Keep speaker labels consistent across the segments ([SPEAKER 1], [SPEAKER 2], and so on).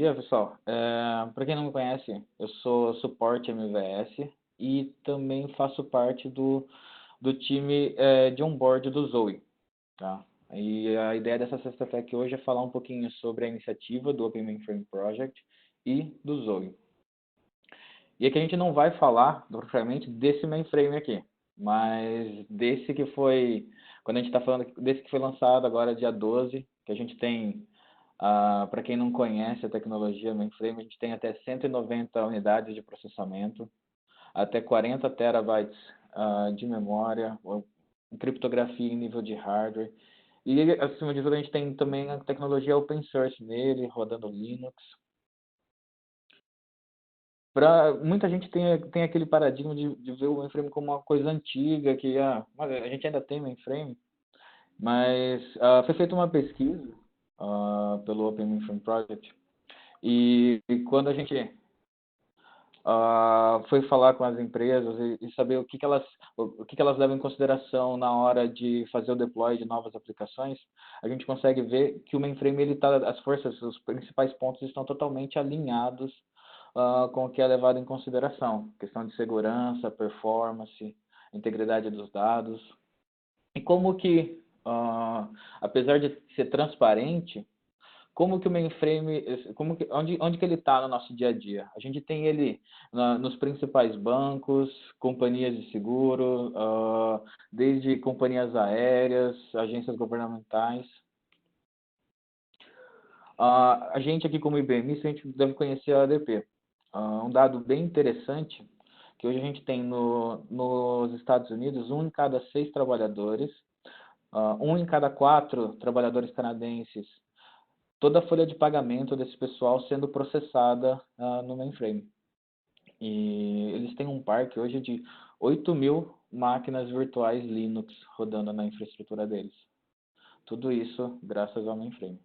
[SPEAKER 1] E aí, pessoal, para quem não me conhece, eu sou suporte MVS e também faço parte do time de onboard do Zoe, tá? E a ideia dessa sexta-feira aqui hoje é falar um pouquinho sobre a iniciativa do Open Mainframe Project e do Zoe. E aqui a gente não vai falar propriamente desse mainframe aqui, mas desse que foi, quando a gente está falando desse que foi lançado agora dia 12, que a gente tem, para quem não conhece a tecnologia mainframe, a gente tem até 190 unidades de processamento, até 40 terabytes de memória, criptografia em nível de hardware, e acima de tudo a gente tem também a tecnologia open source nele, rodando Linux. Muita gente tem aquele paradigma de ver o mainframe como uma coisa antiga, mas a gente ainda tem mainframe, mas foi feita uma pesquisa pelo Open Mainframe Project, e quando a gente foi falar com as empresas e saber o que elas levam em consideração na hora de fazer o deploy de novas aplicações, a gente consegue ver que o mainframe, as forças, os principais pontos estão totalmente alinhados com o que é levado em consideração. Questão de segurança, performance, integridade dos dados. E como que, apesar de ser transparente, como que o mainframe, onde que ele está no nosso dia a dia? A gente tem ele nos principais bancos, companhias de seguro, desde companhias aéreas, agências governamentais. A gente aqui como IBMista, a gente deve conhecer a ADP. Um dado bem interessante, que hoje a gente tem nos Estados Unidos, um em cada 6 trabalhadores, um em cada 4 trabalhadores canadenses, toda a folha de pagamento desse pessoal sendo processada no mainframe. E eles têm um parque hoje de 8.000 máquinas virtuais Linux rodando na infraestrutura deles. Tudo isso graças ao mainframe.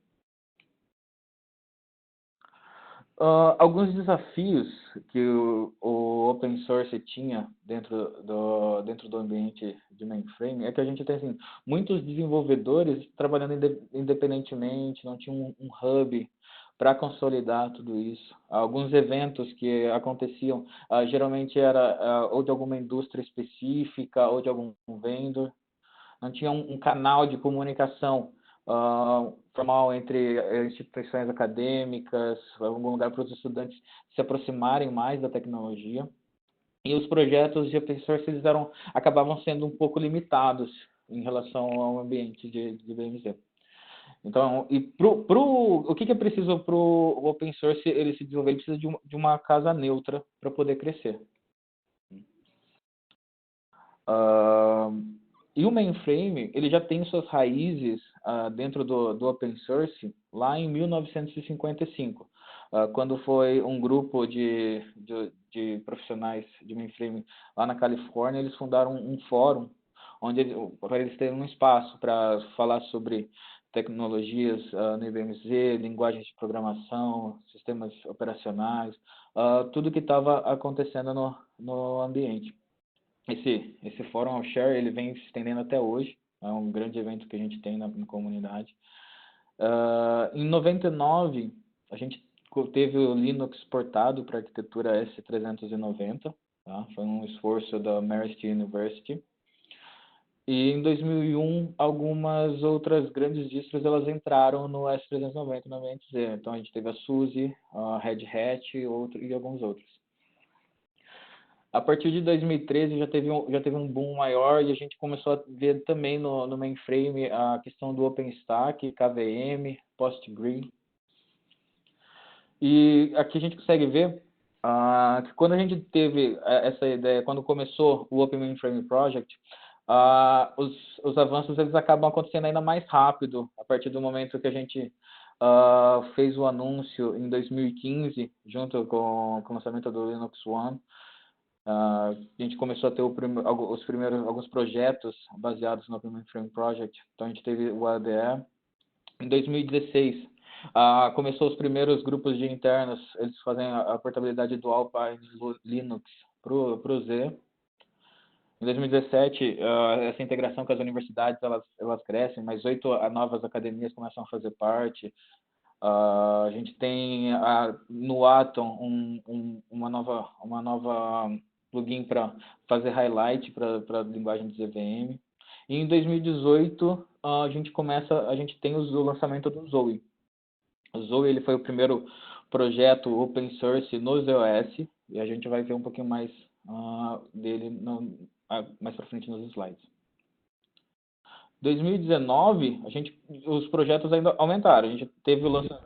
[SPEAKER 1] Alguns desafios que o open source tinha dentro do ambiente de mainframe é que a gente tem assim, muitos desenvolvedores trabalhando independentemente, não tinha um hub para consolidar tudo isso. Alguns eventos que aconteciam geralmente era ou de alguma indústria específica ou de algum vendor, não tinha um canal de comunicação formal entre instituições acadêmicas, algum lugar para os estudantes se aproximarem mais da tecnologia. E os projetos de open source acabavam sendo um pouco limitados em relação ao ambiente de BMZ. Então, o que é preciso para o open source ele se desenvolver? Ele precisa de uma casa neutra para poder crescer. E o mainframe, ele já tem suas raízes dentro do open source lá em 1955, quando foi um grupo de profissionais de mainframe lá na Califórnia, eles fundaram um fórum onde para eles terem um espaço para falar sobre tecnologias no IBMZ, linguagens de programação, sistemas operacionais, tudo que estava acontecendo no ambiente. Esse Fórum of Share, ele vem se estendendo até hoje, é um grande evento que a gente tem na comunidade. Em 99, a gente teve o Linux portado para a arquitetura S390, tá? Foi um esforço da Marist University. E em 2001, algumas outras grandes distros elas entraram no S390 no AMZ. Então a gente teve a SUSE, a Red Hat e alguns outros. A partir de 2013 já teve um boom maior e a gente começou a ver também no mainframe a questão do OpenStack, KVM, PostgreSQL. E aqui a gente consegue ver que quando a gente teve essa ideia, quando começou o Open Mainframe Project, os avanços eles acabam acontecendo ainda mais rápido a partir do momento que a gente fez o anúncio em 2015, junto com o lançamento do Linux One. A gente começou a ter alguns projetos baseados no Open Mainframe Project. Então a gente teve o ADE. Em 2016, começou os primeiros grupos de internos, eles fazem a portabilidade dual para Linux para o Z. Em 2017, essa integração com as universidades, elas crescem, mais 8 novas academias começam a fazer parte. A gente tem no Atom uma nova plugin para fazer highlight para a linguagem de ZVM. E em 2018 a gente tem o lançamento do Zoe. O Zoe ele foi o primeiro projeto open source no ZOS e a gente vai ver um pouquinho mais dele mais para frente nos slides. 2019, os projetos ainda aumentaram. A gente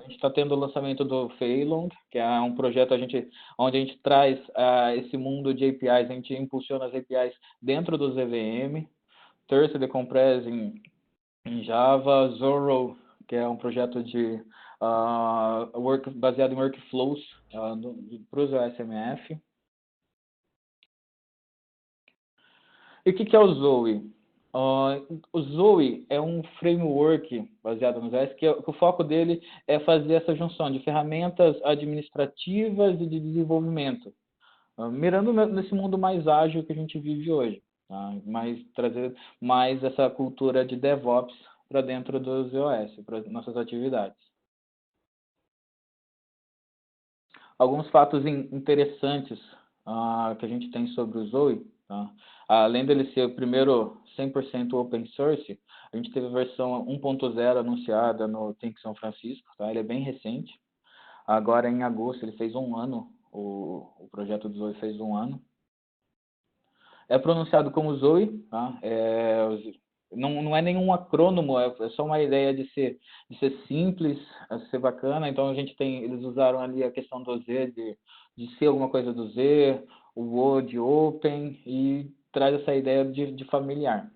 [SPEAKER 1] está tendo o lançamento do Feilong, que é um projeto onde a gente traz esse mundo de APIs, a gente impulsiona as APIs dentro do ZVM. Thirst Decompress em Java, Zorro, que é um projeto de baseado em workflows para o OSMF. E o que é o Zoe? O Zoe é um framework baseado no ZS que o foco dele é fazer essa junção de ferramentas administrativas e de desenvolvimento, mirando nesse mundo mais ágil que a gente vive hoje, tá? Trazer mais essa cultura de DevOps para dentro do ZOS, para nossas atividades. Alguns fatos interessantes que a gente tem sobre o Zoe, tá? Além dele ser o primeiro 100% open source, a gente teve a versão 1.0 anunciada no Think São Francisco, tá? Ele é bem recente. Agora, em agosto, ele fez 1 ano, o projeto do Zoe fez 1 ano. É pronunciado como Zoe, tá? Não é nenhum acrônimo, é só uma ideia de ser simples, de ser bacana. Então, eles usaram ali a questão do Z, de ser alguma coisa do Z, o O de Open, e traz essa ideia de familiar.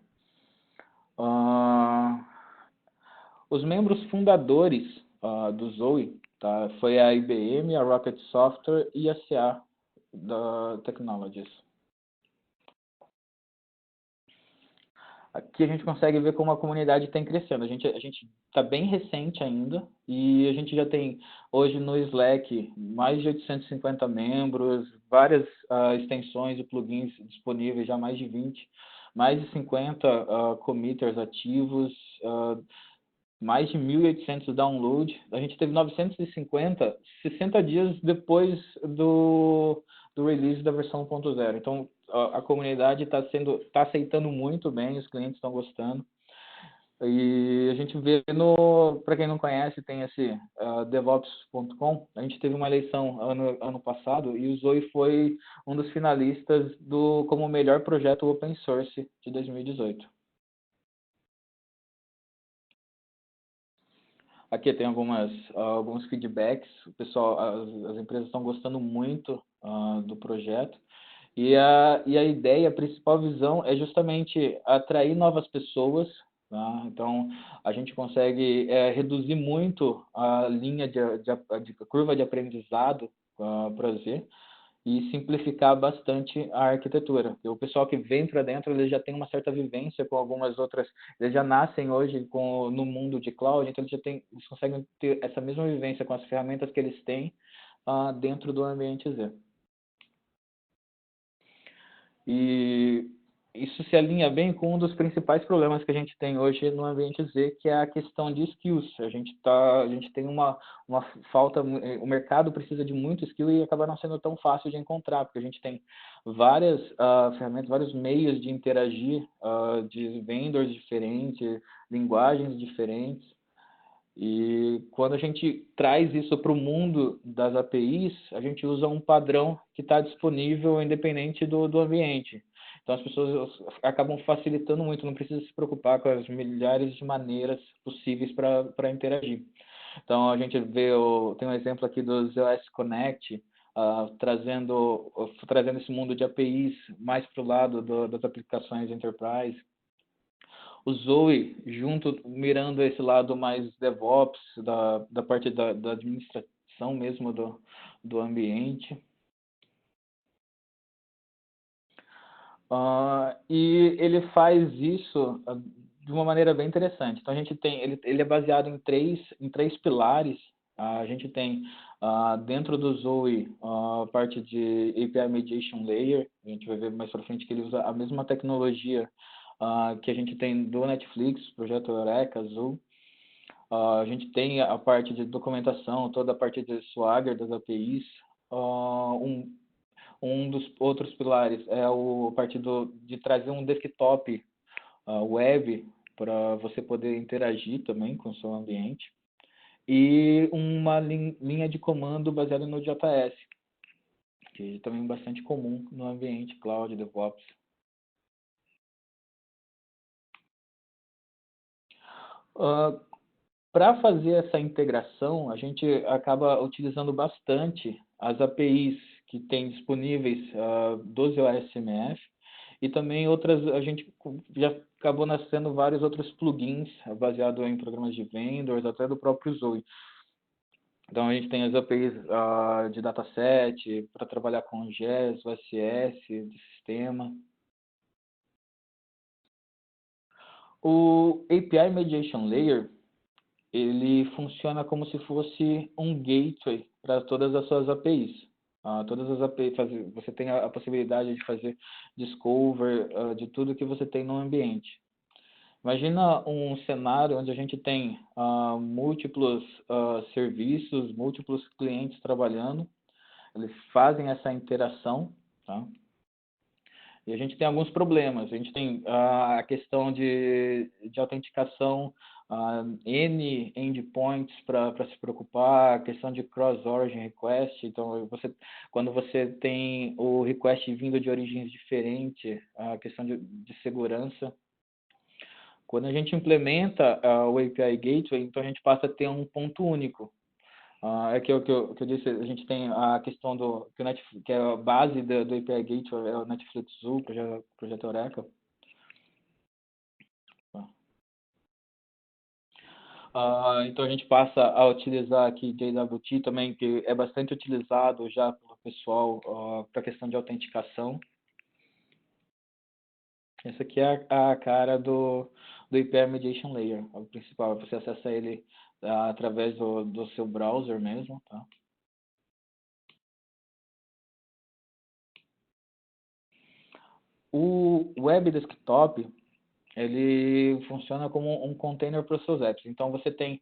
[SPEAKER 1] Os membros fundadores do Zoe, tá? Foi a IBM, a Rocket Software e a CA da Technologies. Aqui a gente consegue ver como a comunidade está crescendo. A gente está bem recente ainda e a gente já tem hoje no Slack mais de 850 membros, várias extensões e plugins disponíveis, já mais de 20, mais de 50 committers ativos, mais de 1.800 downloads. A gente teve 950, 60 dias depois do release da versão 1.0. Então, a comunidade está aceitando muito bem, os clientes estão gostando. E a gente vê para quem não conhece, tem esse DevOps.com. A gente teve uma eleição ano passado e o Zoe foi um dos finalistas como o melhor projeto open source de 2018. Aqui tem alguns feedbacks. O pessoal, as empresas estão gostando muito do projeto. E a ideia, a principal visão é justamente atrair novas pessoas, tá? Então, a gente consegue reduzir muito a linha de curva de aprendizado para Z e simplificar bastante a arquitetura. O pessoal que vem para dentro, eles já tem uma certa vivência com algumas outras, eles já nascem hoje no mundo de cloud, então eles conseguem ter essa mesma vivência com as ferramentas que eles têm dentro do ambiente Z. E isso se alinha bem com um dos principais problemas que a gente tem hoje no ambiente Z, que é a questão de skills. A gente tem uma falta, o mercado precisa de muito skill e acaba não sendo tão fácil de encontrar, porque a gente tem várias ferramentas, vários meios de interagir, de vendors diferentes, linguagens diferentes. E quando a gente traz isso para o mundo das APIs, a gente usa um padrão que está disponível independente do ambiente. Então, as pessoas acabam facilitando muito, não precisa se preocupar com as milhares de maneiras possíveis para interagir. Então, a gente tem um exemplo aqui do ZOS Connect, trazendo esse mundo de APIs mais para o lado das aplicações Enterprise. O Zoe, mirando esse lado mais DevOps, da parte da administração mesmo do ambiente. E ele faz isso de uma maneira bem interessante. Então, a gente tem, ele é baseado em três pilares. A gente tem dentro do Zoe a parte de API Mediation Layer. A gente vai ver mais para frente que ele usa a mesma tecnologia que a gente tem do Netflix, projeto Eureka, Azul. A gente tem a parte de documentação, toda a parte de Swagger das APIs. Um dos outros pilares é a parte de trazer um desktop web para você poder interagir também com o seu ambiente. E uma linha de comando baseada no JS, que também é bastante comum no ambiente cloud, DevOps. Para fazer essa integração, a gente acaba utilizando bastante as APIs que tem disponíveis do OSMF e também outras, a gente já acabou nascendo vários outros plugins baseados em programas de vendors, até do próprio Zoe. Então a gente tem as APIs de dataset para trabalhar com GES, OSS, de sistema. O API Mediation Layer, ele funciona como se fosse um gateway para todas as suas APIs. Todas as APIs, você tem a possibilidade de fazer discover de tudo que você tem no ambiente. Imagina um cenário onde a gente tem múltiplos serviços, múltiplos clientes trabalhando, eles fazem essa interação, tá? E a gente tem alguns problemas. A gente tem a questão de autenticação, N endpoints para se preocupar, a questão de cross-origin request. Então, quando você tem o request vindo de origens diferentes, a questão de segurança. Quando a gente implementa o API Gateway, então a gente passa a ter um ponto único. É que eu disse, a gente tem a questão que é a base do API Gateway, é o Netflix Zoo, projeto Eureka. Então a gente passa a utilizar aqui JWT também, que é bastante utilizado já pelo pessoal para a questão de autenticação. Essa aqui é a cara do API Mediation Layer, o principal. Você acessa ele através do seu browser mesmo, tá? O Web Desktop, ele funciona como um container para os seus apps. Então, você tem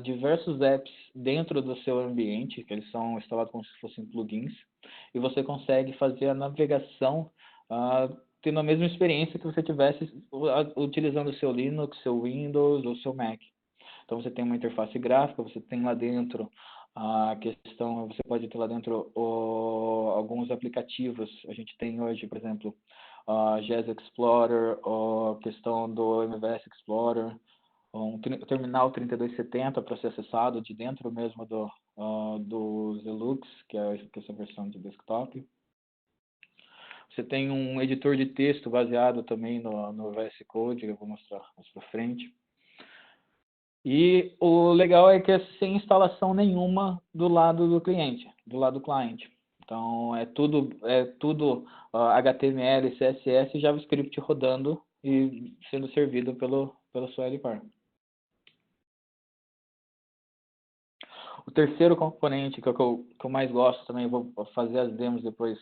[SPEAKER 1] diversos apps dentro do seu ambiente, que eles são instalados como se fossem plugins, e você consegue fazer a navegação tendo a mesma experiência que você tivesse utilizando o seu Linux, seu Windows ou seu Mac. Então, você tem uma interface gráfica, você tem lá dentro a questão, você pode ter lá dentro alguns aplicativos. A gente tem hoje, por exemplo, GES Explorer, a questão do MVS Explorer, um terminal 3270 para ser acessado de dentro mesmo do Zelux, que é essa versão de desktop. Você tem um editor de texto baseado também no VS Code, que eu vou mostrar mais para frente. E o legal é que é sem instalação nenhuma do lado do cliente, do lado do cliente. Então é tudo HTML, CSS e JavaScript rodando e sendo servido pelo seu LPAR. O terceiro componente que eu mais gosto também, eu vou fazer as demos depois,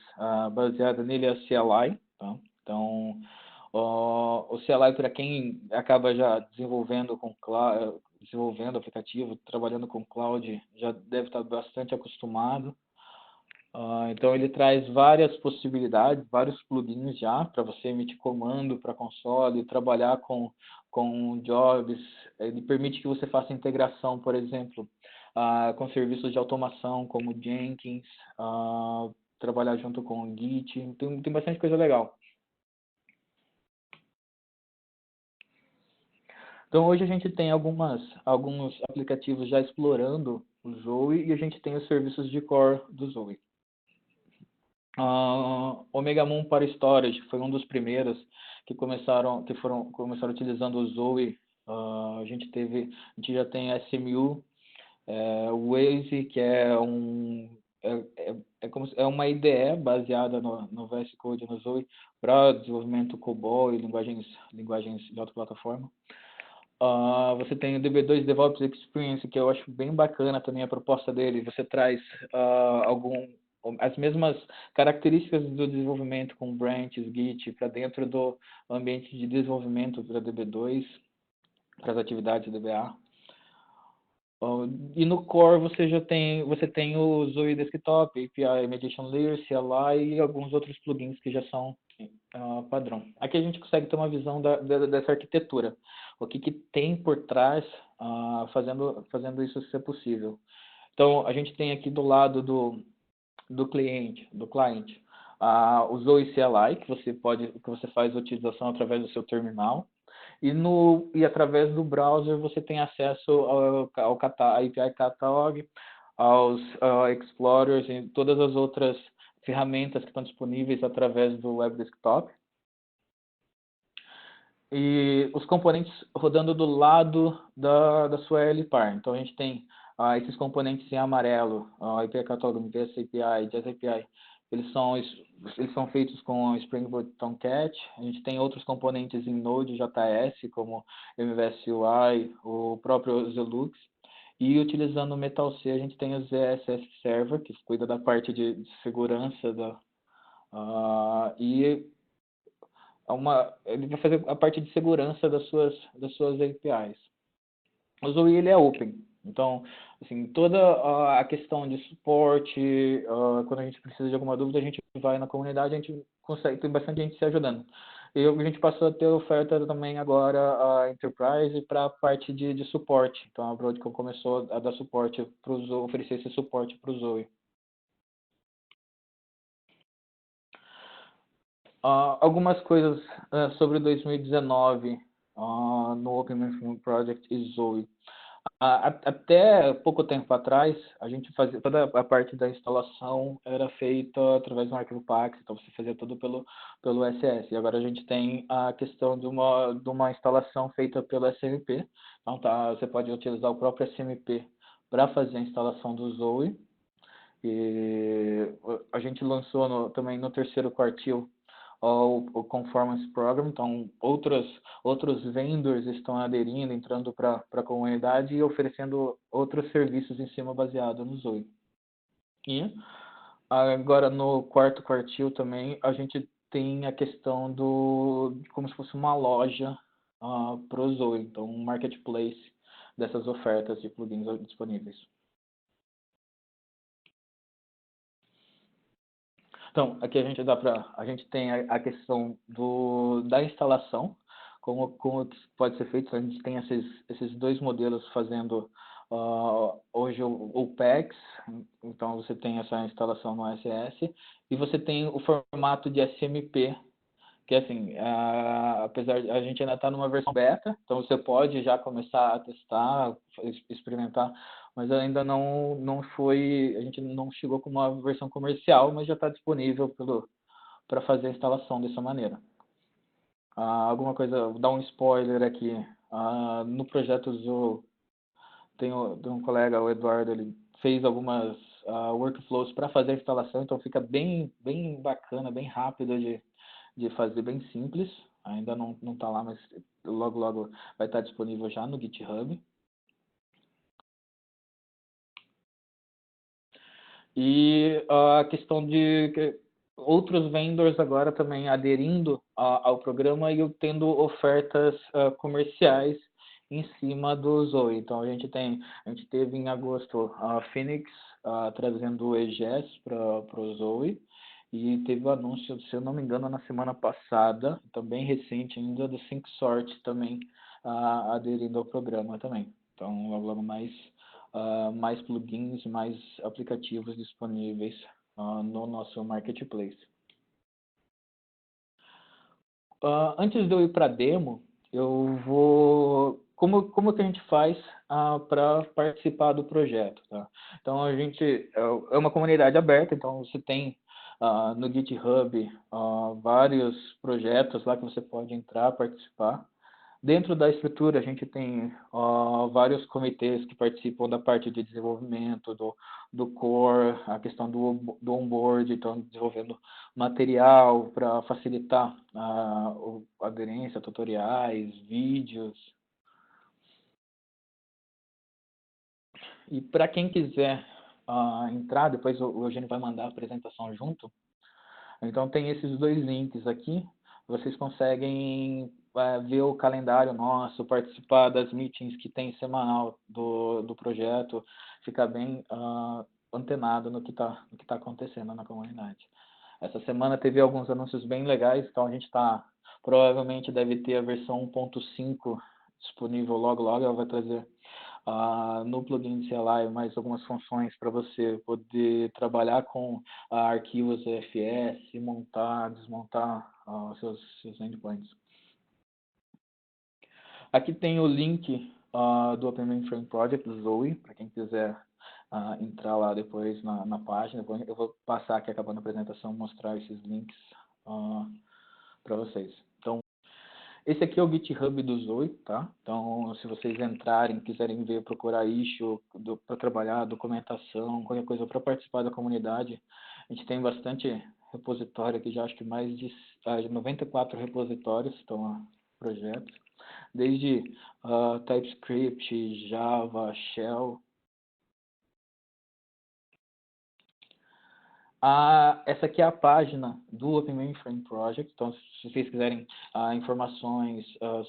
[SPEAKER 1] baseado nele, é a CLI. Tá? Então, o CLI, para quem acaba já desenvolvendo desenvolvendo aplicativo, trabalhando com cloud, já deve estar bastante acostumado. Então, ele traz várias possibilidades, vários plugins já, para você emitir comando para console, trabalhar com jobs. Ele permite que você faça integração, por exemplo, com serviços de automação como Jenkins, trabalhar junto com o Git. Tem bastante coisa legal. Então, hoje a gente tem alguns aplicativos já explorando o Zoe e a gente tem os serviços de core do Zoe. Omega Moon para Storage foi um dos primeiros que começaram utilizando o Zoe. A gente já tem a SMU, o Waze, que é uma IDE baseada no VS Code, no Zoe, para desenvolvimento COBOL e linguagens de alta plataforma. Você tem o DB2 DevOps Experience, que eu acho bem bacana também a proposta dele. Você traz as mesmas características do desenvolvimento com branches, Git, para dentro do ambiente de desenvolvimento para DB2, para as atividades DBA. E no core você tem o Zoe Desktop, API Mediation Layer, CLI e alguns outros plugins que já são padrão. Aqui a gente consegue ter uma visão dessa arquitetura, o que tem por trás fazendo isso ser possível. Então a gente tem aqui do lado do cliente, o Zoe CLI, que você faz a utilização através do seu terminal. E através do browser você tem acesso ao API Catalog, aos Explorers e todas as outras ferramentas que estão disponíveis através do Web Desktop. E os componentes rodando do lado da sua LPAR. Então a gente tem esses componentes em amarelo, API Catalog, MVS API, Jazz API, eles são feitos com Spring Boot Tomcat. A gente tem outros componentes em Node.js, como MVS UI, o próprio Zelux. E utilizando o Metal C, a gente tem o ZSS Server, que cuida da parte de segurança e ele vai fazer a parte de segurança das suas APIs. O Zoe ele é open, então assim, toda a questão de suporte, quando a gente precisa de alguma dúvida, a gente vai na comunidade, a gente consegue, tem bastante gente se ajudando. E a gente passou a ter oferta também agora a Enterprise para a parte de suporte. Então a Broadcom começou a dar suporte para o Zoe, oferecer esse suporte para o Zoe. Algumas coisas sobre 2019 no OpenMFM Project e Zoe. Até pouco tempo atrás, a gente fazia toda a parte da instalação era feita através de um arquivo PAX, então você fazia tudo pelo SS. E agora a gente tem a questão de uma instalação feita pelo SMP. Então você pode utilizar o próprio SMP para fazer a instalação do Zoe. E a gente lançou também no terceiro quartil o Conformance Program, então outros vendors estão aderindo, entrando para a comunidade e oferecendo outros serviços em cima baseado no Zoe. E agora no quarto quartil também a gente tem a questão de como se fosse uma loja para o Zoe, então um marketplace dessas ofertas de plugins disponíveis. Então, aqui a gente tem a questão da instalação, como pode ser feito. A gente tem esses dois modelos fazendo hoje o PAX, então você tem essa instalação no SS, e você tem o formato de SMP, que assim, apesar de a gente ainda está numa versão beta, então você pode já começar a testar, experimentar, mas ainda não foi, a gente não chegou com uma versão comercial, mas já está disponível para fazer a instalação dessa maneira. Alguma coisa, vou dar um spoiler aqui, no projeto Zoom, tem um colega, o Eduardo, ele fez algumas workflows para fazer a instalação, então fica bem bacana, bem rápido de fazer, bem simples. Ainda não está lá, mas logo vai estar disponível já no GitHub. E a questão de outros vendors agora também aderindo ao programa e tendo ofertas comerciais em cima do Zoe. Então a gente teve em agosto a Phoenix trazendo o EGS para o Zoe, e teve o anúncio, se eu não me engano, na semana passada, também recente ainda, do SyncSort também aderindo ao programa também. Então logo mais plugins, mais aplicativos disponíveis no nosso marketplace. Antes de eu ir para a demo, eu vou... Como que a gente faz para participar do projeto? Tá? Então, a gente... É uma comunidade aberta, então você tem no GitHub vários projetos lá que você pode entrar, participar. Dentro da estrutura, a gente tem vários comitês que participam da parte de desenvolvimento, do core, a questão do onboard, então desenvolvendo material para facilitar a aderência, tutoriais, vídeos. E para quem quiser entrar, depois o Eugênio vai mandar a apresentação junto. Então tem esses dois links aqui, vocês conseguem ver o calendário nosso, participar das meetings que tem semanal do projeto, ficar bem antenado no que tá acontecendo na comunidade. Essa semana teve alguns anúncios bem legais, então a gente provavelmente deve ter a versão 1.5 disponível logo, ela vai trazer no plugin de CLI mais algumas funções para você poder trabalhar com arquivos EFS, montar, desmontar seus endpoints. Aqui tem o link do Open Mainframe Project, do Zoe, para quem quiser entrar lá depois na página. Eu vou passar aqui, acabando a apresentação, mostrar esses links para vocês. Então, esse aqui é o GitHub do Zoe, tá? Então, se vocês entrarem, quiserem ver, procurar issue para trabalhar, documentação, qualquer coisa para participar da comunidade, a gente tem bastante repositório aqui, já acho que mais de 94 repositórios estão projetos, desde TypeScript, Java, Shell. Essa aqui é a página do Open Mainframe Project, então se vocês quiserem informações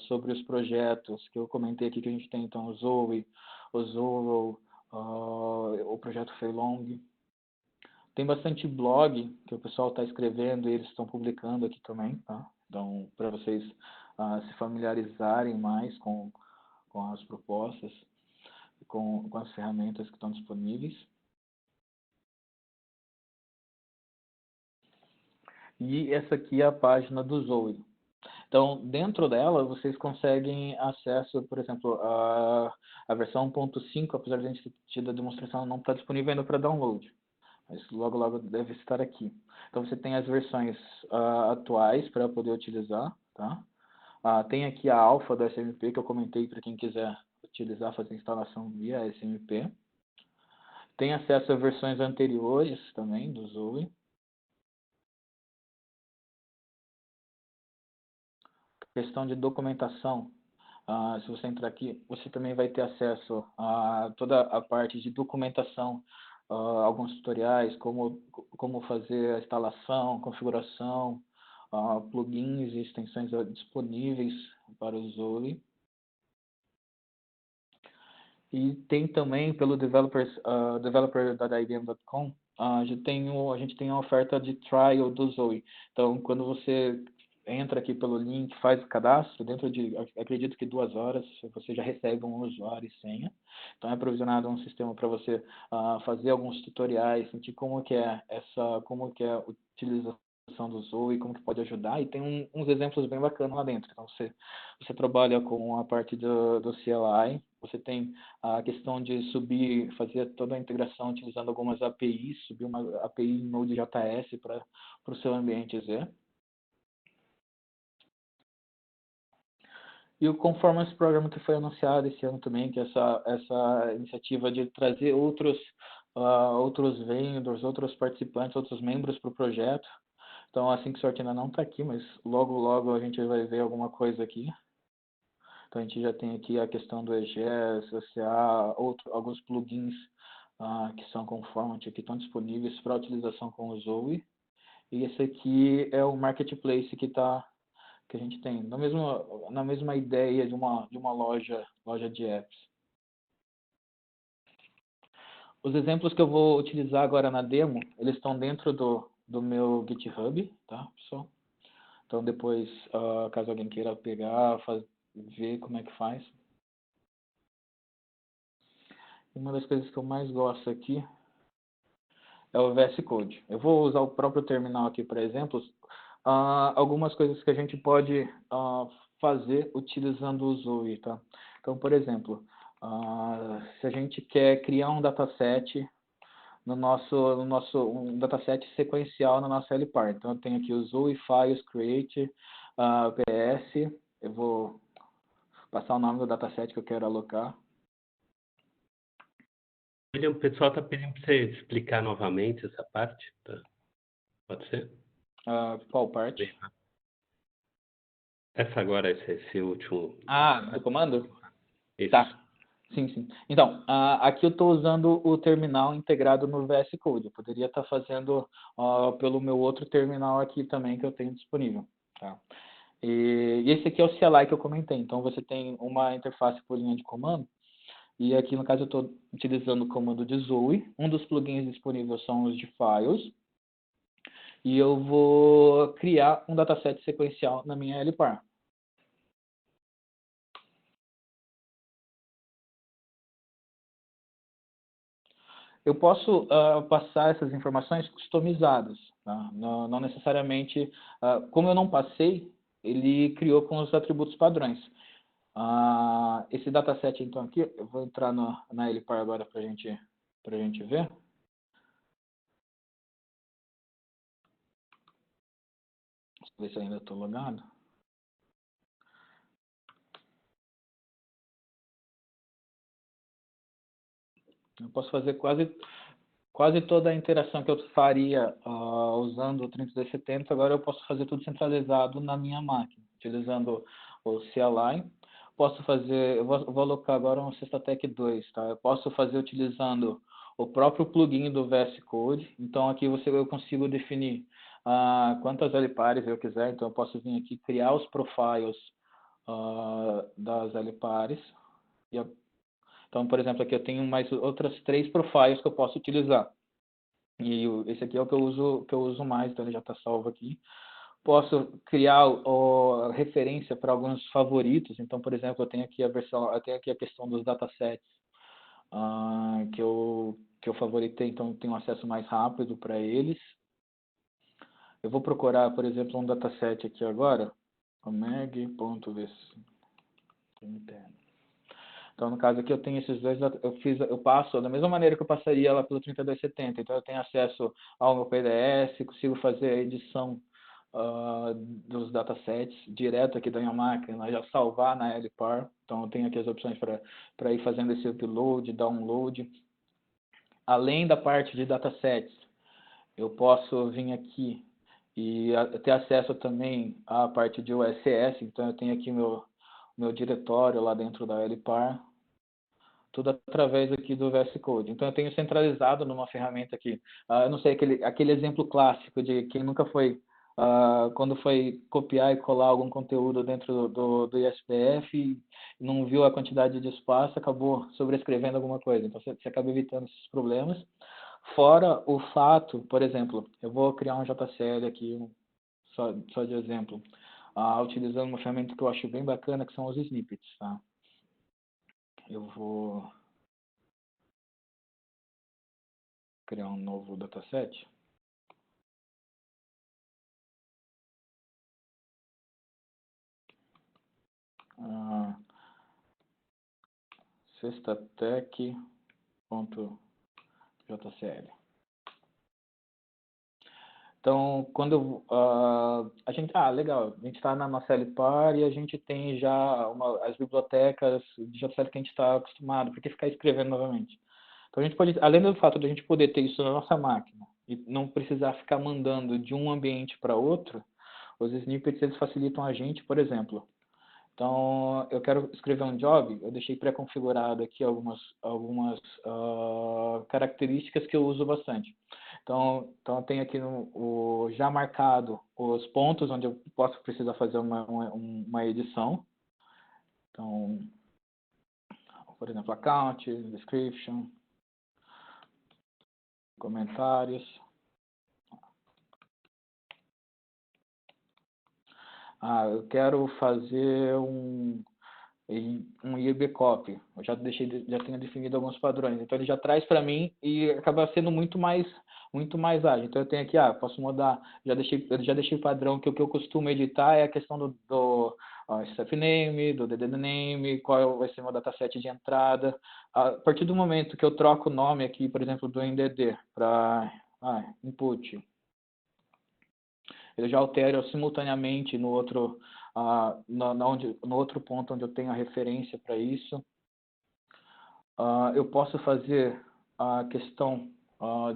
[SPEAKER 1] sobre os projetos que eu comentei aqui, que a gente tem, então, o Zoe, o Zoro, o projeto Feilong. Tem bastante blog que o pessoal está escrevendo e eles estão publicando aqui também, tá? Então, para vocês se familiarizarem mais com as propostas, com as ferramentas que estão disponíveis. E essa aqui é a página do Zoe. Então, dentro dela, vocês conseguem acesso, por exemplo, a versão 1.5, apesar de a gente ter tido a demonstração, não está disponível ainda para download. Mas logo deve estar aqui. Então, você tem as versões atuais para poder utilizar, tá? Tem aqui a alfa do SMP, que eu comentei para quem quiser utilizar, fazer instalação via SMP. Tem acesso a versões anteriores também, do Zoe. Questão de documentação, se você entrar aqui, você também vai ter acesso a toda a parte de documentação, alguns tutoriais, como fazer a instalação, configuração, plugins e extensões disponíveis para o Zoe. E tem também pelo developer.ibm.com, a gente tem uma oferta de trial do Zoe. Então, quando você entra aqui pelo link, faz o cadastro, dentro de, acredito que 2 horas, você já recebe um usuário e senha. Então, é provisionado um sistema para você fazer alguns tutoriais, sentir como que é a utilização do Zoe, como que pode ajudar, e tem uns exemplos bem bacanas lá dentro. Então, você trabalha com a parte do CLI, você tem a questão de fazer toda a integração utilizando algumas APIs, subir uma API Node.js para o seu ambiente Z. E o Conformance Program que foi anunciado esse ano também, que é essa iniciativa de trazer outros vendors, outros participantes, outros membros para o projeto. Então, a SyncSort ainda não está aqui, mas logo a gente vai ver alguma coisa aqui. Então, a gente já tem aqui a questão do EGS, SCA, alguns plugins que são conformante, que estão disponíveis para utilização com o Zoe. E esse aqui é o Marketplace que a gente tem, na mesma ideia de uma loja de apps. Os exemplos que eu vou utilizar agora na demo, eles estão dentro do meu GitHub, tá, pessoal? Então, depois, caso alguém queira pegar, ver como é que faz. Uma das coisas que eu mais gosto aqui é o VS Code. Eu vou usar o próprio terminal aqui para exemplos. Algumas coisas que a gente pode fazer utilizando o Zoe, tá? Então, por exemplo, se a gente quer criar um dataset um dataset sequencial na nossa LPAR. Então, eu tenho aqui o Zoe Files Create PS. Eu vou passar o nome do dataset que eu quero alocar.
[SPEAKER 2] William, o pessoal está pedindo para você explicar novamente essa parte, tá? Pode ser?
[SPEAKER 1] Qual parte?
[SPEAKER 2] Essa agora, esse último.
[SPEAKER 1] Do comando?
[SPEAKER 2] Isso.
[SPEAKER 1] Tá. Sim. Então, aqui eu estou usando o terminal integrado no VS Code. Eu poderia estar fazendo pelo meu outro terminal aqui também que eu tenho disponível. Tá? E esse aqui é o CLI que eu comentei. Então, você tem uma interface por linha de comando. E aqui, no caso, eu estou utilizando o comando de Zoe. Um dos plugins disponíveis são os de Files. E eu vou criar um dataset sequencial na minha LPAR. Eu posso passar essas informações customizadas. Tá? Não necessariamente, como eu não passei, ele criou com os atributos padrões. Esse dataset, então, aqui, eu vou entrar na LPAR agora para a gente ver. Deixa eu ver se eu ainda estou logado. Eu posso fazer quase toda a interação que eu faria usando o 3270, agora eu posso fazer tudo centralizado na minha máquina, utilizando o CLI. Posso fazer, eu vou alocar agora um Sestatec 2, tá? Eu posso fazer utilizando o próprio plugin do VS Code. Então aqui eu consigo definir quantas LPARs eu quiser. Então eu posso vir aqui criar os profiles das LPARs. Então, por exemplo, aqui eu tenho mais outras 3 profiles que eu posso utilizar. E esse aqui é o que eu uso mais, então ele já está salvo aqui. Posso criar referência para alguns favoritos. Então, por exemplo, eu tenho aqui a questão dos datasets que eu favoritei, então eu tenho acesso mais rápido para eles. Eu vou procurar, por exemplo, um dataset aqui agora, omeg.vc. Então, no caso aqui, eu tenho esses dois, eu passo da mesma maneira que eu passaria lá pelo 3270. Então, eu tenho acesso ao meu PDS, consigo fazer a edição dos datasets direto aqui da minha máquina, já salvar na LPAR. Então, eu tenho aqui as opções para ir fazendo esse upload, download. Além da parte de datasets, eu posso vir aqui e ter acesso também à parte de OSS. Então, eu tenho aqui meu diretório lá dentro da LPAR. Tudo através aqui do VS Code. Então, eu tenho centralizado numa ferramenta aqui. Eu não sei, aquele exemplo clássico de quem nunca foi, quando foi copiar e colar algum conteúdo dentro do ISPF e não viu a quantidade de espaço, acabou sobrescrevendo alguma coisa. Então, você acaba evitando esses problemas. Fora o fato, por exemplo, eu vou criar um JCL aqui, só de exemplo, utilizando uma ferramenta que eu acho bem bacana, que são os snippets, tá? Eu vou criar um novo dataset. Sestatec.jcl. Então, quando a gente... legal, a gente está na nossa LPAR e a gente tem já as bibliotecas de JCL que a gente está acostumado, por que ficar escrevendo novamente? Então, a gente pode, além do fato de a gente poder ter isso na nossa máquina e não precisar ficar mandando de um ambiente para outro, os snippets eles facilitam a gente, por exemplo. Então, eu quero escrever um job, eu deixei pré-configurado aqui algumas características que eu uso bastante. Então eu tenho aqui já marcado os pontos onde eu posso precisar fazer uma edição. Então, por exemplo, account, description, comentários. Eu quero fazer um IBCOP. Eu já tenho definido alguns padrões. Então ele já traz para mim e acaba sendo muito mais ágil. Então eu tenho aqui, posso mudar. Eu já deixei padrão que o que eu costumo editar é a questão do staff name, do DDD name, qual vai ser o meu dataset de entrada. A partir do momento que eu troco o nome aqui, por exemplo, do NDD para input, eu já altero simultaneamente no outro, no outro ponto onde eu tenho a referência para isso. Eu posso fazer a questão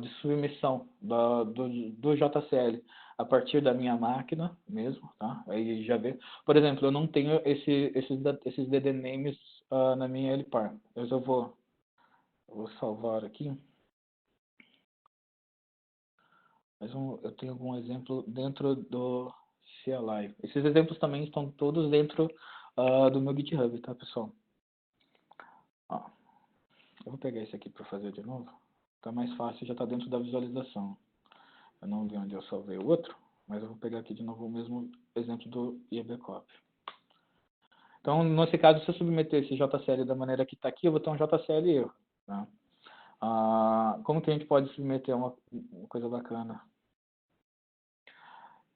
[SPEAKER 1] de submissão do JCL a partir da minha máquina mesmo, tá? Aí já vê. Por exemplo, eu não tenho esses DD names na minha LPAR. Mas eu vou salvar aqui. Mas eu tenho algum exemplo dentro do CLI. Esses exemplos também estão todos dentro do meu GitHub, tá, pessoal? Ó, eu vou pegar esse aqui para fazer de novo. Tá mais fácil, já está dentro da visualização. Eu não vi onde eu salvei o outro, mas eu vou pegar aqui de novo o mesmo exemplo do IABCOP. Então, nesse caso, se eu submeter esse JCL da maneira que está aqui, eu vou ter um JCL erro. Tá? Como que a gente pode submeter uma coisa bacana?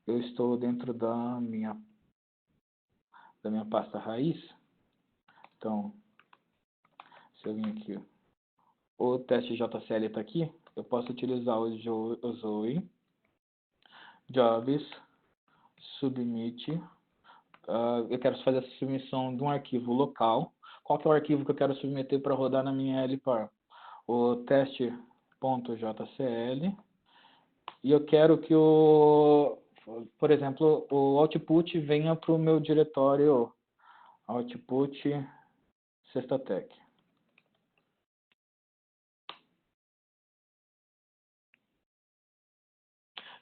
[SPEAKER 1] Eu estou dentro da minha pasta raiz. Então, se eu vir aqui, o teste JCL está aqui, eu posso utilizar o Zoe, jobs, submit. Eu quero fazer essa submissão de um arquivo local. Qual que é o arquivo que eu quero submeter para rodar na minha LPAR? O teste.jcl. E eu quero que por exemplo, o output venha para o meu diretório output Sextatec.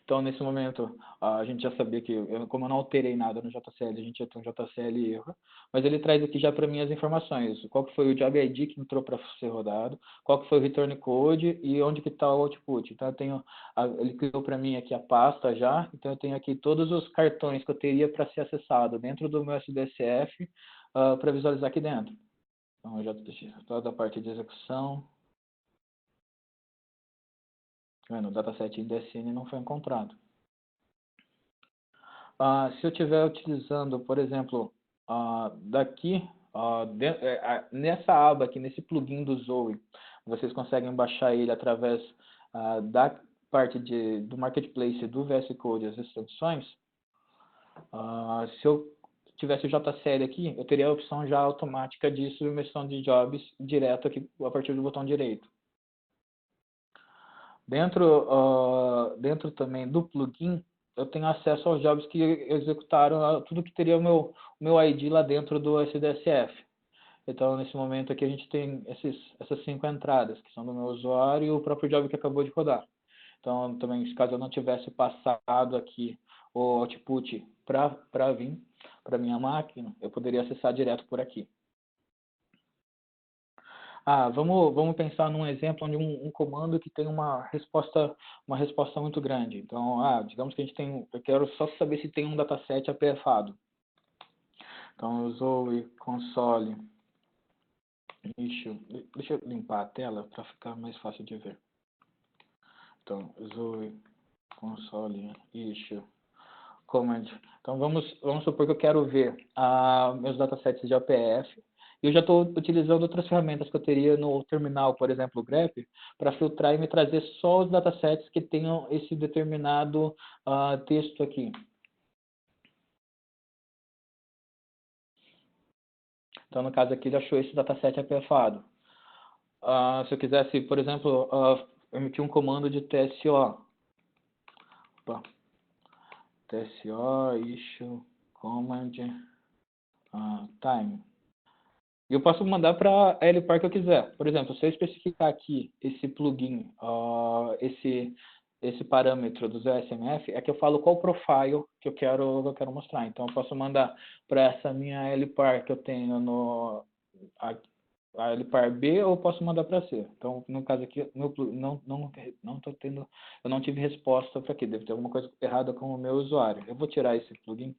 [SPEAKER 1] Então, nesse momento, a gente já sabia que, como eu não alterei nada no JCL, a gente ia ter um JCL erro, mas ele traz aqui já para mim as informações. Qual que foi o job ID que entrou para ser rodado, qual que foi o return code e onde que está o output. Então, eu tenho, ele criou para mim aqui a pasta já, então eu tenho aqui todos os cartões que eu teria para ser acessado dentro do meu SDSF para visualizar aqui dentro. Então, eu já deixei toda a parte de execução. O dataset INDSN não foi encontrado. Se eu estiver utilizando, por exemplo, daqui, nessa aba aqui, nesse plugin do Zoe, vocês conseguem baixar ele através da parte do Marketplace do VS Code, as extensões. Se eu tivesse o JCL aqui, eu teria a opção já automática de submissão de jobs direto aqui a partir do botão direito. Dentro também do plugin, eu tenho acesso aos jobs que executaram tudo que teria o meu ID lá dentro do SDSF. Então, nesse momento aqui, a gente tem essas 5 entradas, que são do meu usuário e o próprio job que acabou de rodar. Então, também, caso eu não tivesse passado aqui o output para vir para minha máquina, eu poderia acessar direto por aqui. Vamos pensar num exemplo onde um comando que tem uma resposta muito grande. Então, digamos que eu quero só saber se tem um dataset apefado. Então, eu usou console. Deixa eu limpar a tela para ficar mais fácil de ver. Então, usou console issue command. Então, vamos supor que eu quero ver meus datasets de APF. Eu já estou utilizando outras ferramentas que eu teria no terminal, por exemplo, o grep, para filtrar e me trazer só os datasets que tenham esse determinado texto aqui. Então, no caso aqui, ele achou esse dataset apefado. Se eu quisesse, por exemplo, emitir um comando de TSO. TSO, issue, command, time. E eu posso mandar para a LPAR que eu quiser. Por exemplo, se eu especificar aqui esse plugin, esse parâmetro do ZSMF, é que eu falo qual profile que eu quero mostrar. Então, eu posso mandar para essa minha LPAR que eu tenho a LPAR B, ou eu posso mandar para C. Então, no caso aqui, eu não tive resposta para aqui. Deve ter alguma coisa errada com o meu usuário. Eu vou tirar esse plugin,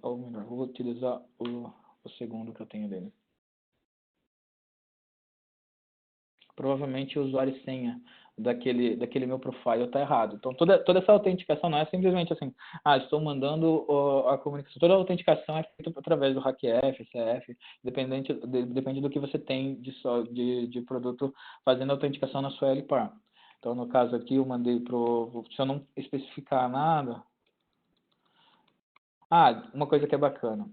[SPEAKER 1] ou melhor, vou utilizar o segundo que eu tenho dele. Provavelmente o usuário e senha daquele meu profile está errado. Então, toda essa autenticação não é simplesmente assim, estou mandando a comunicação. Toda a autenticação é feita através do HackF, CF, depende do que você tem de produto fazendo a autenticação na sua LPAR. Então, no caso aqui, eu mandei se eu não especificar nada... uma coisa que é bacana.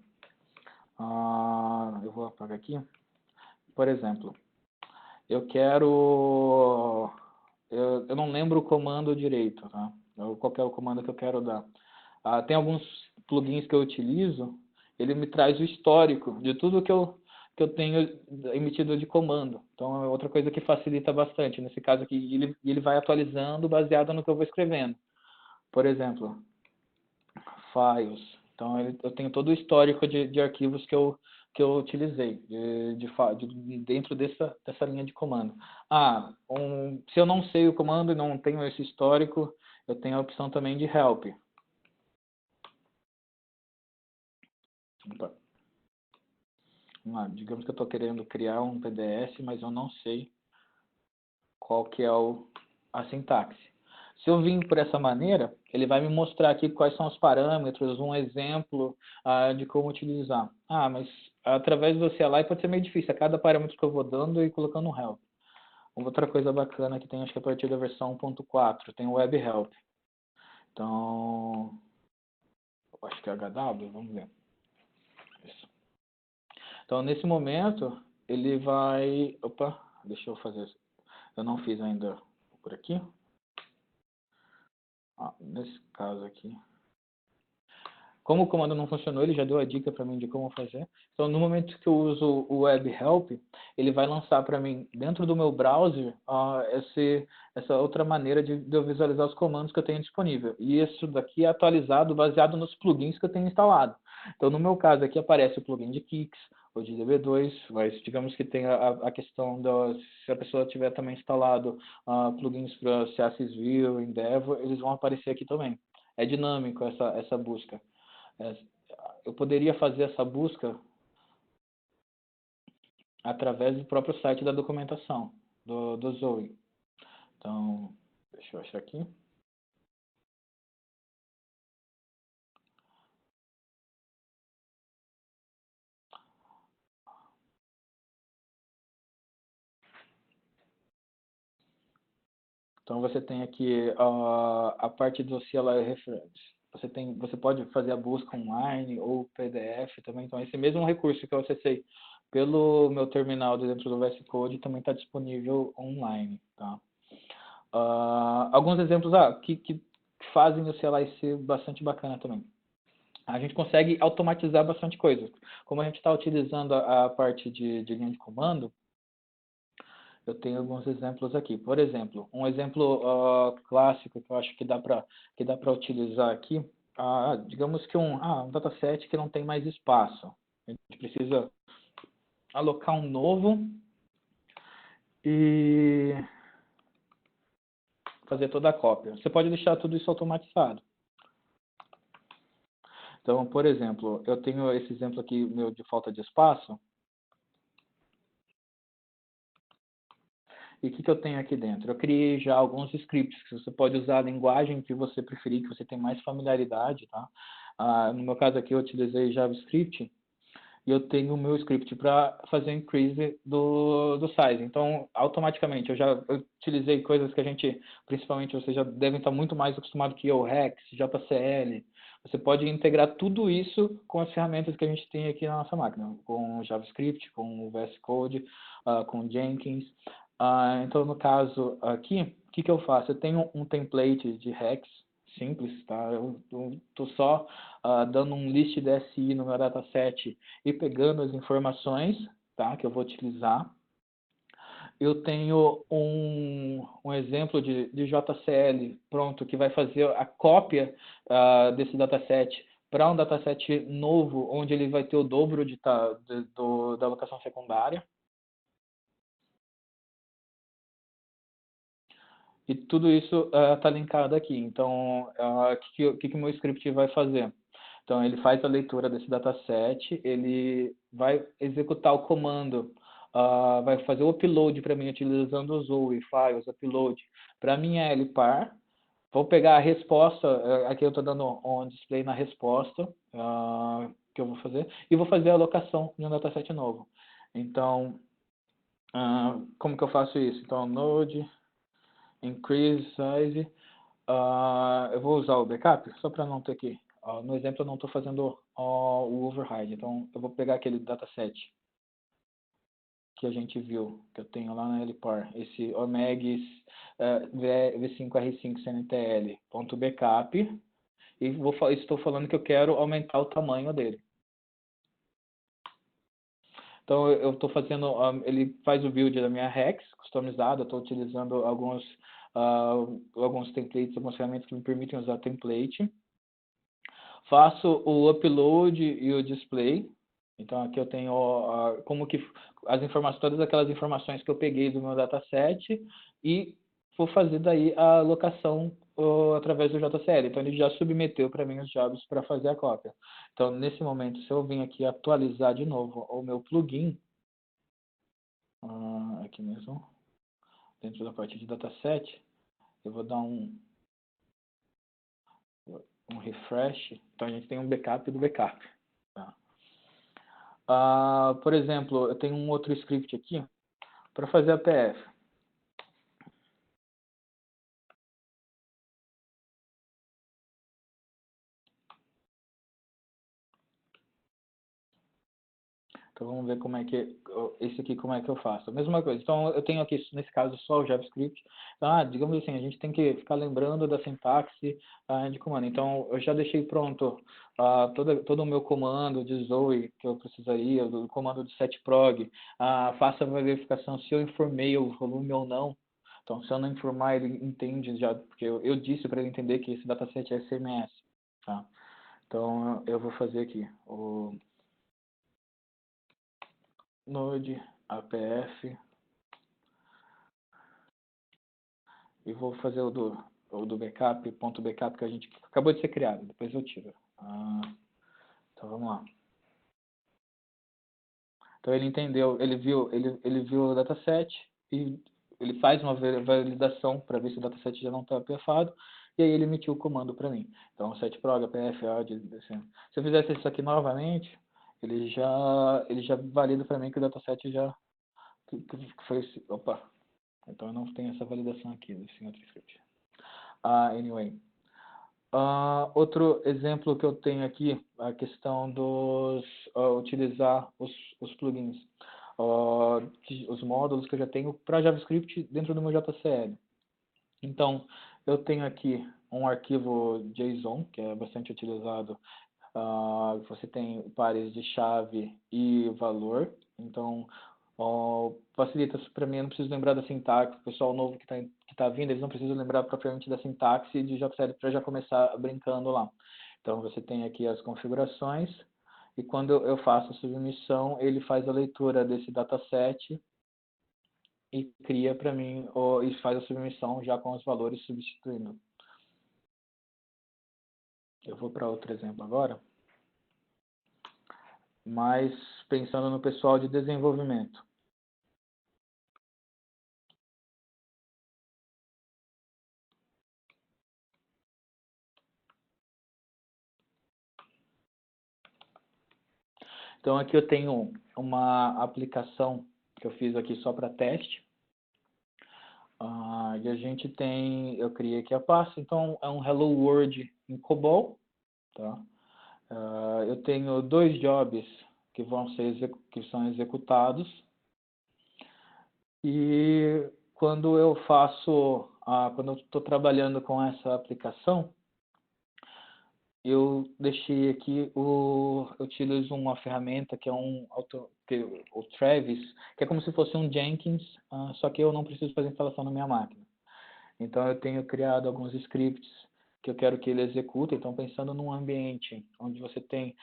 [SPEAKER 1] Eu vou apagar aqui. Por exemplo, eu não lembro o comando direito, tá? Qual é o comando que eu quero dar. Tem alguns plugins que eu utilizo, ele me traz o histórico de tudo que eu tenho emitido de comando. Então, é outra coisa que facilita bastante. Nesse caso aqui, ele vai atualizando baseado no que eu vou escrevendo. Por exemplo, files. Então, eu tenho todo o histórico de arquivos que eu utilizei dentro dessa linha de comando. Se eu não sei o comando e não tenho esse histórico, eu tenho a opção também de help. Opa. Vamos lá, digamos que eu estou querendo criar um PDS, mas eu não sei qual que é a sintaxe. Se eu vim por essa maneira, ele vai me mostrar aqui quais são os parâmetros, um exemplo de como utilizar. Mas através do CLI pode ser meio difícil, a cada parâmetro que eu vou dando e colocando um help. Outra coisa bacana que tem, acho que a partir da versão 1.4, tem o web help. Então, acho que é HW, vamos ver. Isso. Então, nesse momento, ele vai... Opa, deixa eu fazer isso. Eu não fiz ainda por aqui. Nesse caso aqui. Como o comando não funcionou, ele já deu a dica para mim de como fazer. Então, no momento que eu uso o Web Help, ele vai lançar para mim, dentro do meu browser, essa outra maneira de eu visualizar os comandos que eu tenho disponível. E isso daqui é atualizado baseado nos plugins que eu tenho instalado. Então, no meu caso aqui, aparece o plugin de Kix, ou de DB2, mas digamos que tem a questão se a pessoa tiver também instalado plugins para CSS View, Endeavor, eles vão aparecer aqui também. É dinâmico essa busca. Eu poderia fazer essa busca através do próprio site da documentação do Zoe. Então, deixa eu achar aqui. Então, você tem aqui a parte do CLI Reference. Você pode fazer a busca online ou PDF também. Então, esse mesmo recurso que eu acessei pelo meu terminal dentro do VS Code também está disponível online. Tá? Alguns exemplos que fazem o CLI ser bastante bacana também. A gente consegue automatizar bastante coisa. Como a gente está utilizando a parte de linha de comando, eu tenho alguns exemplos aqui. Por exemplo, um exemplo clássico que eu acho que dá para utilizar aqui, digamos que um dataset que não tem mais espaço. A gente precisa alocar um novo e fazer toda a cópia. Você pode deixar tudo isso automatizado. Então, por exemplo, eu tenho esse exemplo aqui meu de falta de espaço. E o que eu tenho aqui dentro? Eu criei já alguns scripts que você pode usar a linguagem que você preferir, que você tem mais familiaridade, tá? No meu caso aqui eu utilizei JavaScript e eu tenho o meu script para fazer increase do size. Então, automaticamente, eu utilizei coisas que a gente, principalmente, vocês já devem estar muito mais acostumado que eu, Rex, JCL. Você pode integrar tudo isso com as ferramentas que a gente tem aqui na nossa máquina, com JavaScript, com o VS Code, com Jenkins. Então, no caso aqui, o que eu faço? Eu tenho um template de Rex simples, tá? Eu estou só dando um list DSI no meu dataset e pegando as informações, tá? Que eu vou utilizar. Eu tenho um exemplo de JCL pronto, que vai fazer a cópia desse dataset para um dataset novo, onde ele vai ter o dobro da alocação secundária. E tudo isso está linkado aqui. Então, o que o meu script vai fazer? Então, ele faz a leitura desse dataset, ele vai executar o comando, vai fazer o upload para mim, utilizando o Zoe, files, upload, para minha LPAR. Vou pegar a resposta, aqui eu estou dando um display na resposta que eu vou fazer, e vou fazer a alocação de um dataset novo. Então, como que eu faço isso? Então, node... increase size, eu vou usar o backup, só para não ter aqui. No exemplo, eu não estou fazendo o override, então eu vou pegar aquele dataset que a gente viu, que eu tenho lá na LPAR, esse OMEG V5R5 CNTL.backup, e estou falando que eu quero aumentar o tamanho dele. Então, eu estou fazendo, ele faz o build da minha Rex, customizado, eu estou utilizando alguns templates, algumas ferramentas que me permitem usar template. faço o upload e o display. Então, aqui eu tenho como que as informações, todas aquelas informações que eu peguei do meu dataset e vou fazer daí a alocação através do JCL. Então, ele já submeteu para mim os jobs para fazer a cópia. Então, nesse momento, se eu vim aqui atualizar de novo o meu plugin, aqui mesmo, dentro da parte de dataset, eu vou dar um refresh. Então, a gente tem um backup do backup. Tá? Por exemplo, eu tenho um outro script aqui para fazer a PF. Então vamos ver como é que esse aqui como é que eu faço. A mesma coisa. Então eu tenho aqui nesse caso só o JavaScript. Então, digamos assim, a gente tem que ficar lembrando da sintaxe de comando. Então eu já deixei pronto todo o meu comando de Zoe que eu precisaria, do comando de setprog. Faça a verificação se eu informei o volume ou não. Então se eu não informar, ele entende já, porque eu disse para ele entender que esse dataset é CMS. Tá? Então eu vou fazer aqui o node apf e vou fazer o do backup, ponto backup que a gente acabou de ser criado, depois eu tiro. Então vamos lá. Então ele entendeu, ele viu o dataset e ele faz uma validação para ver se o dataset já não está apfado e aí ele emitiu o comando para mim. Então setprog apf assim. Se eu fizesse isso aqui novamente, ele já valida para mim que o dataset já que foi, opa, então eu não tenho essa validação aqui desse outro script. Anyway. Outro exemplo que eu tenho aqui, a questão dos utilizar os plugins, os módulos que eu já tenho para JavaScript dentro do meu JCL. Então, eu tenho aqui um arquivo JSON, que é bastante utilizado. Você tem pares de chave e valor. Então, facilita para mim, eu não preciso lembrar da sintaxe. O pessoal novo que tá vindo, eles não precisam lembrar propriamente da sintaxe de JCL para já começar brincando lá. Então, você tem aqui as configurações e quando eu faço a submissão, ele faz a leitura desse dataset e cria para mim, e faz a submissão já com os valores substituindo. Eu vou para outro exemplo agora, mas pensando no pessoal de desenvolvimento. Então aqui eu tenho uma aplicação que eu fiz aqui só para teste. E a gente tem, eu criei aqui a pasta, então é um Hello World em COBOL. Tá? Eu tenho 2 jobs que são executados. E quando eu faço, quando eu estou trabalhando com essa aplicação, eu deixei aqui eu utilizo uma ferramenta que é o Travis, que é como se fosse um Jenkins, só que eu não preciso fazer instalação na minha máquina. Então eu tenho criado alguns scripts que eu quero que ele execute. Então pensando num ambiente onde você tem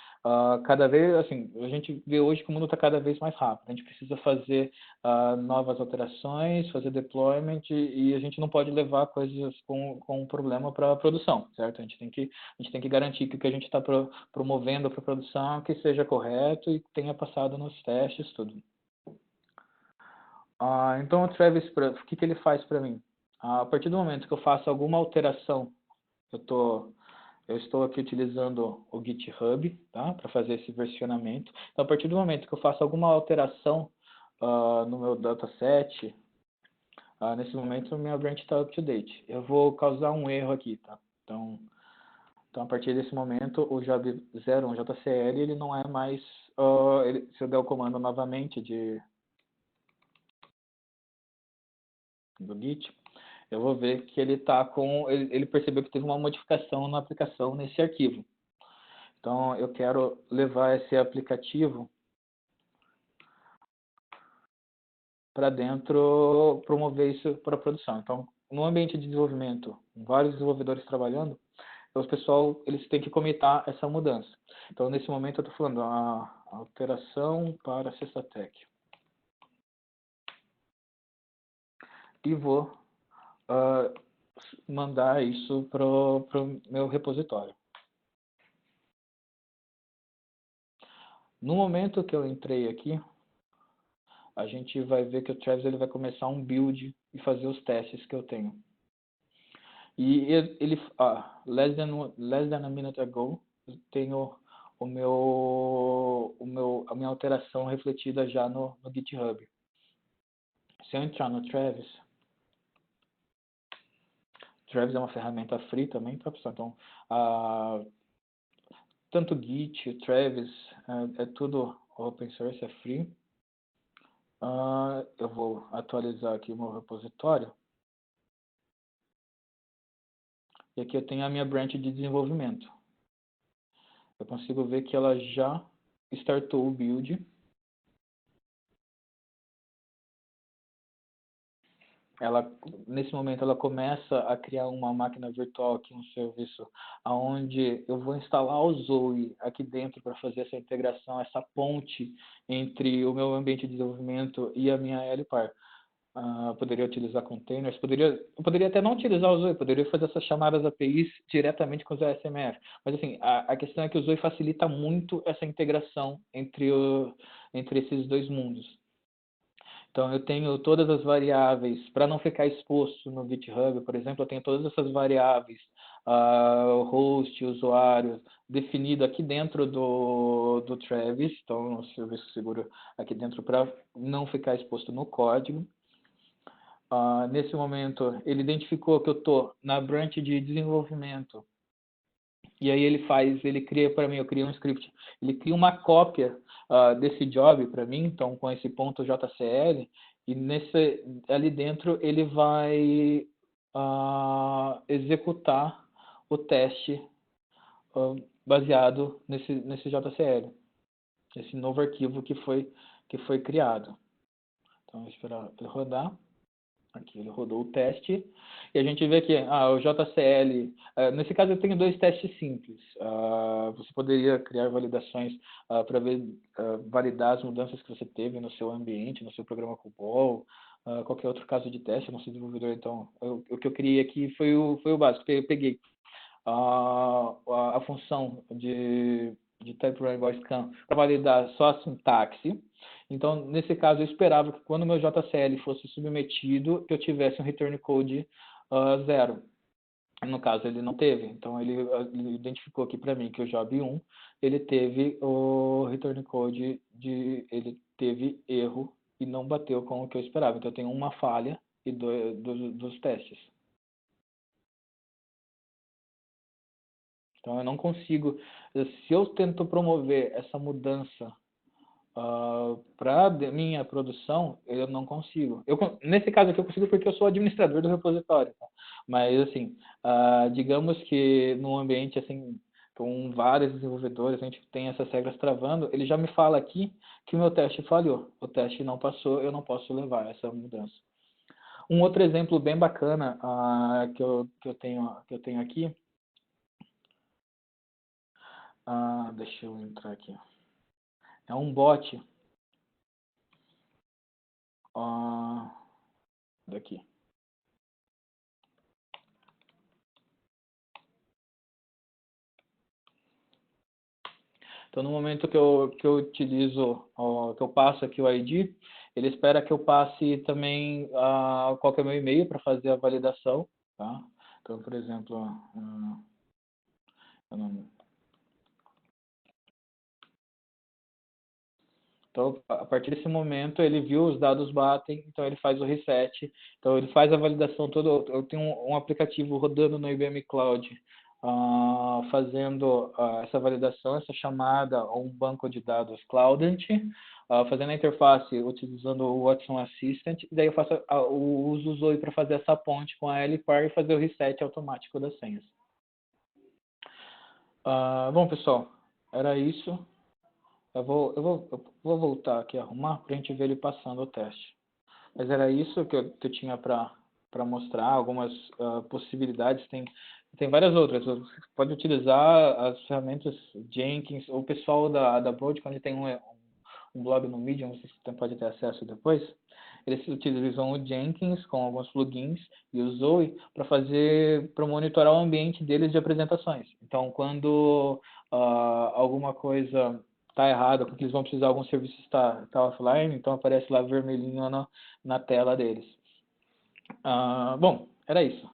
[SPEAKER 1] cada vez, assim, a gente vê hoje que o mundo está cada vez mais rápido. A gente precisa fazer novas alterações, fazer deployment e a gente não pode levar coisas com problema para a produção, certo? A gente tem que garantir que o que a gente está promovendo para a produção que seja correto e tenha passado nos testes, tudo. Então o Travis, o que ele faz para mim? A partir do momento que eu faço alguma alteração, eu estou aqui utilizando o GitHub, tá? Para fazer esse versionamento. Então, a partir do momento que eu faço alguma alteração no meu dataset, nesse momento minha branch está up to date. Eu vou causar um erro aqui, tá? Então a partir desse momento, o job01 JCL, ele não é mais, se eu der o comando novamente do Git, eu vou ver que ele está ele percebeu que teve uma modificação na aplicação nesse arquivo. Então, eu quero levar esse aplicativo para dentro, promover isso para a produção. Então, no ambiente de desenvolvimento, com vários desenvolvedores trabalhando, o pessoal, eles têm que comitar essa mudança. Então, nesse momento, eu estou falando a alteração para a Sextatec. E vou mandar isso para o meu repositório. No momento que eu entrei aqui, a gente vai ver que o Travis ele vai começar um build e fazer os testes que eu tenho. E ele less than a minute ago, eu tenho a minha alteração refletida já no GitHub. Se eu entrar no Travis é uma ferramenta free também, tá, pessoal? Então, tanto Git, o Travis, é tudo open source, é free. Eu vou atualizar aqui o meu repositório. E aqui eu tenho a minha branch de desenvolvimento. Eu consigo ver que ela já startou o build. Nesse momento, ela começa a criar uma máquina virtual aqui, um serviço, onde eu vou instalar o Zoe aqui dentro para fazer essa integração, essa ponte entre o meu ambiente de desenvolvimento e a minha LPAR. Poderia utilizar containers, eu poderia até não utilizar o Zoe, poderia fazer essas chamadas APIs diretamente com os ASMF. Mas assim, a questão é que o Zoe facilita muito essa integração entre esses dois mundos. Então, eu tenho todas as variáveis, para não ficar exposto no GitHub, por exemplo, eu tenho todas essas variáveis, host, usuário, definido aqui dentro do Travis, então, o serviço seguro aqui dentro para não ficar exposto no código. Nesse momento, ele identificou que eu estou na branch de desenvolvimento. E aí ele cria para mim, eu criei um script, ele cria uma cópia desse job para mim, então com esse ponto .jcl, e ali dentro ele vai executar o teste baseado nesse JCL, esse novo arquivo que foi criado. Então, vou esperar ele rodar. Aqui ele rodou o teste e a gente vê que o JCL, nesse caso eu tenho dois testes simples. Você poderia criar validações para validar as mudanças que você teve no seu ambiente, no seu programa COBOL, qualquer outro caso de teste, eu não sou desenvolvedor, então o que eu criei aqui foi o básico. Eu peguei a função de type running by scan para validar só a sintaxe. Então, nesse caso, eu esperava que quando o meu JCL fosse submetido, eu tivesse um return code 0. No caso, ele não teve. Então, ele identificou aqui para mim que o job 1, ele teve o return code ele teve erro e não bateu com o que eu esperava. Então, eu tenho uma falha dos testes. Então, eu não consigo... Se eu tento promover essa mudança para minha produção, eu não consigo. Nesse caso aqui, eu consigo porque eu sou administrador do repositório. Tá? Mas, assim, digamos que num ambiente assim, com vários desenvolvedores, a gente tem essas regras travando, ele já me fala aqui que o meu teste falhou. O teste não passou, eu não posso levar essa mudança. Um outro exemplo bem bacana que eu tenho aqui, deixa eu entrar aqui. É um bot daqui. Então, no momento que eu utilizo, que eu passo aqui o ID, ele espera que eu passe também qual que é o meu e-mail para fazer a validação. Tá? Então, por exemplo, então, a partir desse momento, ele viu os dados batem, então ele faz o reset. Então, ele faz a validação toda. Eu tenho um aplicativo rodando no IBM Cloud, fazendo essa validação, essa chamada a um banco de dados Cloudant, fazendo a interface utilizando o Watson Assistant, e daí eu faço o uso do Zoe para fazer essa ponte com a LPAR e fazer o reset automático das senhas. Bom, pessoal, era isso. Eu vou voltar aqui a arrumar para a gente ver ele passando o teste. Mas era isso que eu tinha para mostrar, algumas possibilidades. Tem várias outras. Você pode utilizar as ferramentas Jenkins. O pessoal da Broad, quando tem um blog no Medium, você pode ter acesso depois. Eles utilizam o Jenkins com alguns plugins e o Zoe para monitorar o ambiente deles de apresentações. Então, quando alguma coisa está errada, porque eles vão precisar algum serviço está offline, então aparece lá vermelhinho na tela deles. Bom, era isso.